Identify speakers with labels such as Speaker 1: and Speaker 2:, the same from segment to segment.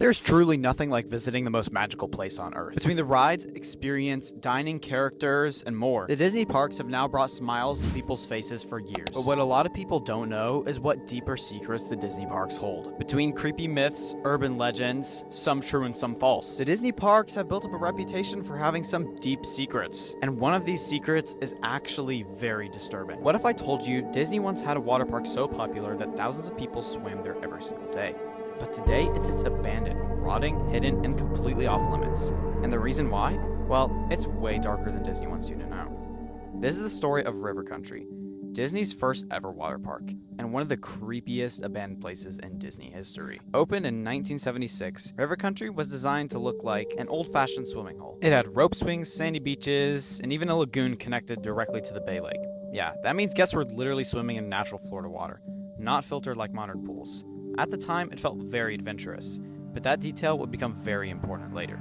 Speaker 1: There's truly nothing like visiting the most magical place on Earth. Between the rides, experience, dining, characters, and more, the Disney parks have now brought smiles to people's faces for years. But what a lot of people don't know is what deeper secrets the Disney parks hold. Between creepy myths, urban legends, some true and some false, the Disney parks have built up a reputation for having some deep secrets. And one of these secrets is actually very disturbing. What if I told you Disney once had a water park so popular that thousands of people swam there every single day? But today, it sits abandoned, rotting, hidden, and completely off limits. And the reason why? Well, it's way darker than Disney wants you to know. This is the story of River Country, Disney's first ever water park, and one of the creepiest abandoned places in Disney history. Opened in 1976, River Country was designed to look like an old-fashioned swimming hole. It had rope swings, sandy beaches, and even a lagoon connected directly to the Bay Lake. Yeah, that means guests were literally swimming in natural Florida water, not filtered like modern pools. At the time, it felt very adventurous, but that detail would become very important later.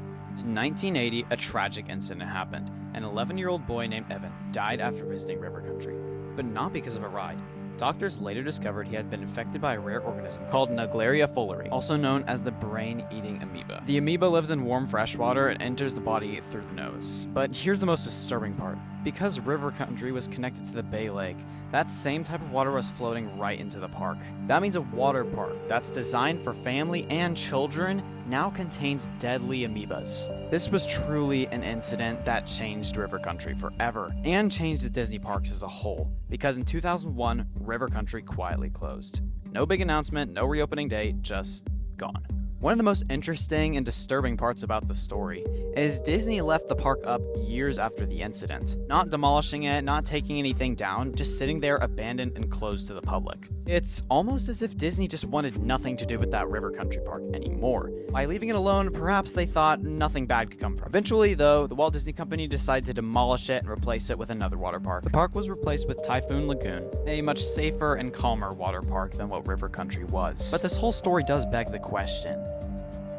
Speaker 1: In 1980, a tragic incident happened. An 11-year-old boy named Evan died after visiting River Country, but not because of a ride. Doctors later discovered he had been infected by a rare organism called Naegleria fowleri, also known as the brain-eating amoeba. The amoeba lives in warm freshwater and enters the body through the nose. But here's the most disturbing part. Because River Country was connected to the Bay Lake, that same type of water was floating right into the park. That means a water park that's designed for family and children now contains deadly amoebas. This was truly an incident that changed River Country forever, and changed the Disney parks as a whole, because in 2001, River Country quietly closed. No big announcement, no reopening date, just gone. One of the most interesting and disturbing parts about the story is Disney left the park up years after the incident. Not demolishing it, not taking anything down, just sitting there abandoned and closed to the public. It's almost as if Disney just wanted nothing to do with that River Country park anymore. By leaving it alone, perhaps they thought nothing bad could come from it. Eventually, though, the Walt Disney Company decided to demolish it and replace it with another water park. The park was replaced with Typhoon Lagoon, a much safer and calmer water park than what River Country was. But this whole story does beg the question: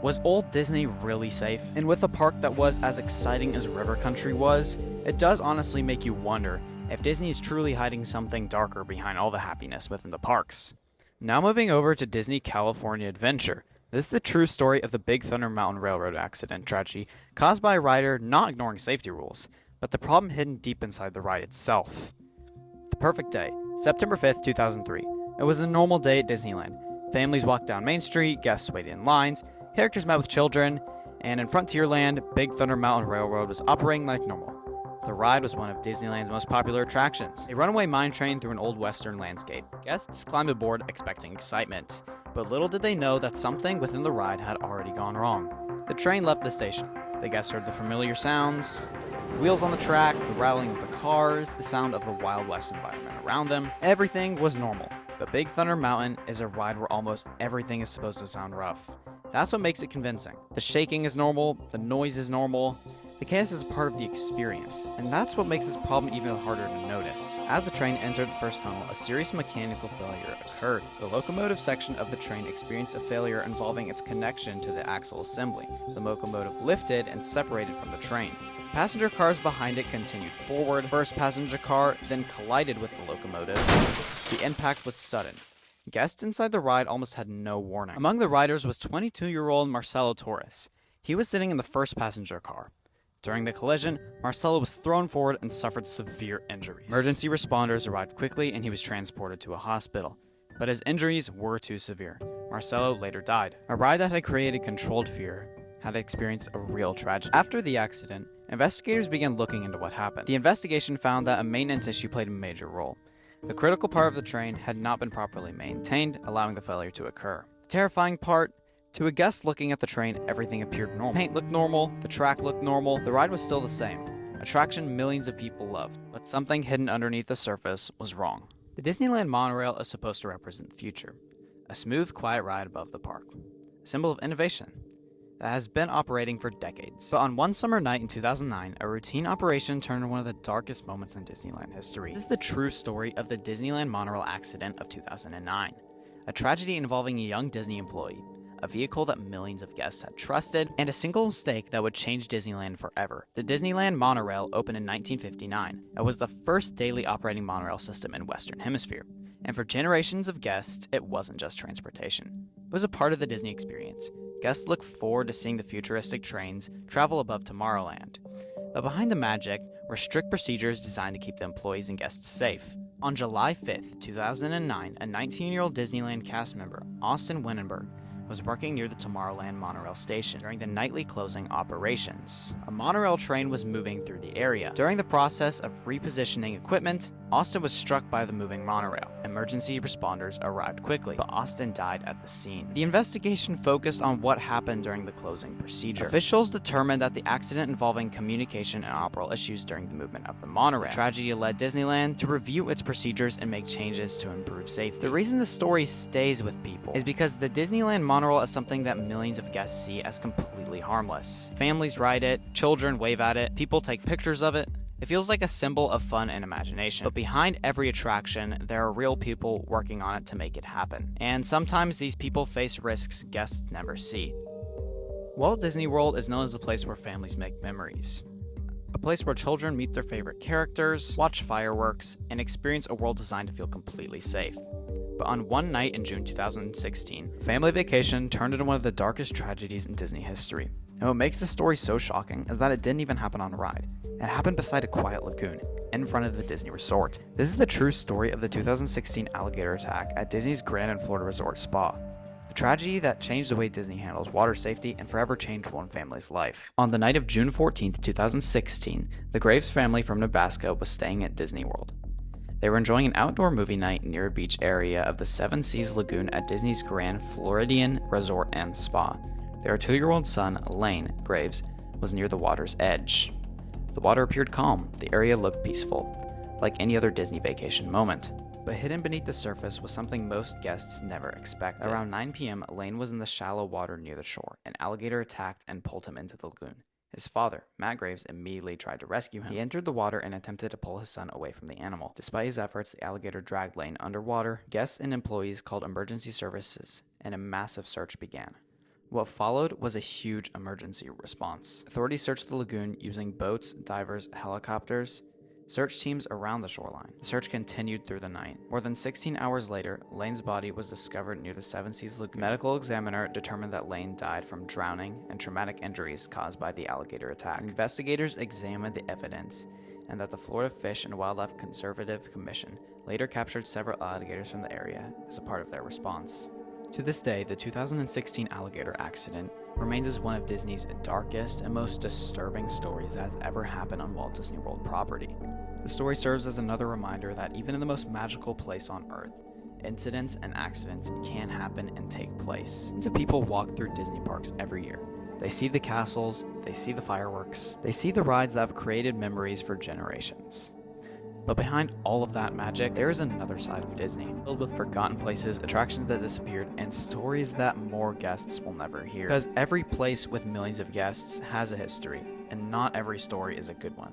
Speaker 1: was old Disney really safe? And with a park that was as exciting as River Country was, it does honestly make you wonder if Disney is truly hiding something darker behind all the happiness within the parks. Now moving over to Disney California Adventure. This is the true story of the Big Thunder Mountain Railroad accident tragedy caused by a rider not ignoring safety rules, but the problem hidden deep inside the ride itself. The perfect day, September 5th, 2003. It was a normal day at Disneyland. Families walked down Main Street, guests waited in lines, characters met with children, and in Frontierland, Big Thunder Mountain Railroad was operating like normal. The ride was one of Disneyland's most popular attractions, a runaway mine train through an old western landscape. Guests climbed aboard expecting excitement, but little did they know that something within the ride had already gone wrong. The train left the station. The guests heard the familiar sounds, the wheels on the track, the rattling of the cars, the sound of the Wild West environment around them. Everything was normal. But Big Thunder Mountain is a ride where almost everything is supposed to sound rough. That's what makes it convincing. The shaking is normal, the noise is normal, the chaos is a part of the experience, and that's what makes this problem even harder to notice. As the train entered the first tunnel, a serious mechanical failure occurred. The locomotive section of the train experienced a failure involving its connection to the axle assembly. The locomotive lifted and separated from the train. Passenger cars behind it continued forward. First passenger car then collided with the locomotive. The impact was sudden. Guests inside the ride almost had no warning. Among the riders was 22-year-old Marcelo Torres. He was sitting in the first passenger car. During the collision, Marcelo was thrown forward and suffered severe injuries. Emergency responders arrived quickly and he was transported to a hospital. But his injuries were too severe. Marcelo later died. A ride that had created controlled fear had experienced a real tragedy. After the accident, investigators began looking into what happened. The investigation found that a maintenance issue played a major role. The critical part of the train had not been properly maintained, allowing the failure to occur. The terrifying part: to a guest looking at the train, everything appeared normal. The paint looked normal, the track looked normal, the ride was still the same. Attraction millions of people loved, but something hidden underneath the surface was wrong. The Disneyland monorail is supposed to represent the future. A smooth, quiet ride above the park. A symbol of innovation that has been operating for decades. But on one summer night in 2009, a routine operation turned into one of the darkest moments in Disneyland history. This is the true story of the Disneyland monorail accident of 2009. A tragedy involving a young Disney employee, a vehicle that millions of guests had trusted, and a single mistake that would change Disneyland forever. The Disneyland monorail opened in 1959. It was the first daily operating monorail system in Western Hemisphere. And for generations of guests, it wasn't just transportation. It was a part of the Disney experience. Guests look forward to seeing the futuristic trains travel above Tomorrowland. But behind the magic were strict procedures designed to keep the employees and guests safe. On July 5th, 2009, a 19-year-old Disneyland cast member, Austin Winenberg, was working near the Tomorrowland monorail station during the nightly closing operations. A monorail train was moving through the area. During the process of repositioning equipment, Austin was struck by the moving monorail. Emergency responders arrived quickly, but Austin died at the scene. The investigation focused on what happened during the closing procedure. Officials determined that the accident involving communication and operational issues during the movement of the monorail. The tragedy led Disneyland to review its procedures and make changes to improve safety. The reason the story stays with people is because the Disneyland monorail is something that millions of guests see as completely harmless. Families ride it, children wave at it, people take pictures of it. It feels like a symbol of fun and imagination, but behind every attraction, there are real people working on it to make it happen. And sometimes these people face risks guests never see. Walt Disney World is known as a place where families make memories. A place where children meet their favorite characters, watch fireworks, and experience a world designed to feel completely safe. But on one night in June 2016, family vacation turned into one of the darkest tragedies in Disney history. And what makes this story so shocking is that it didn't even happen on a ride. It happened beside a quiet lagoon, in front of the Disney Resort. This is the true story of the 2016 alligator attack at Disney's Grand and Florida Resort Spa. A tragedy that changed the way Disney handles water safety and forever changed one family's life. On the night of June 14, 2016, the Graves family from Nebraska was staying at Disney World. They were enjoying an outdoor movie night near a beach area of the Seven Seas Lagoon at Disney's Grand Floridian Resort and Spa. Their 2-year-old son, Lane Graves, was near the water's edge. The water appeared calm, the area looked peaceful, like any other Disney vacation moment. But hidden beneath the surface was something most guests never expected. Around 9 p.m., Lane was in the shallow water near the shore. An alligator attacked and pulled him into the lagoon. His father, Matt Graves, immediately tried to rescue him. He entered the water and attempted to pull his son away from the animal. Despite his efforts, the alligator dragged Lane underwater. Guests and employees called emergency services, and a massive search began. What followed was a huge emergency response. Authorities searched the lagoon using boats, divers, helicopters, search teams around the shoreline. The search continued through the night. More than 16 hours later, Lane's body was discovered near the Seven Seas Lagoon. A medical examiner determined that Lane died from drowning and traumatic injuries caused by the alligator attack. Investigators examined the evidence and that the Florida Fish and Wildlife Conservative Commission later captured several alligators from the area as a part of their response. To this day, the 2016 alligator accident remains as one of Disney's darkest and most disturbing stories that has ever happened on Walt Disney World property. The story serves as another reminder that even in the most magical place on Earth, incidents and accidents can happen and take place. Millions of people walk through Disney parks every year. They see the castles, they see the fireworks, they see the rides that have created memories for generations. But behind all of that magic, there is another side of Disney, filled with forgotten places, attractions that disappeared, and stories that more guests will never hear. Because every place with millions of guests has a history, and not every story is a good one.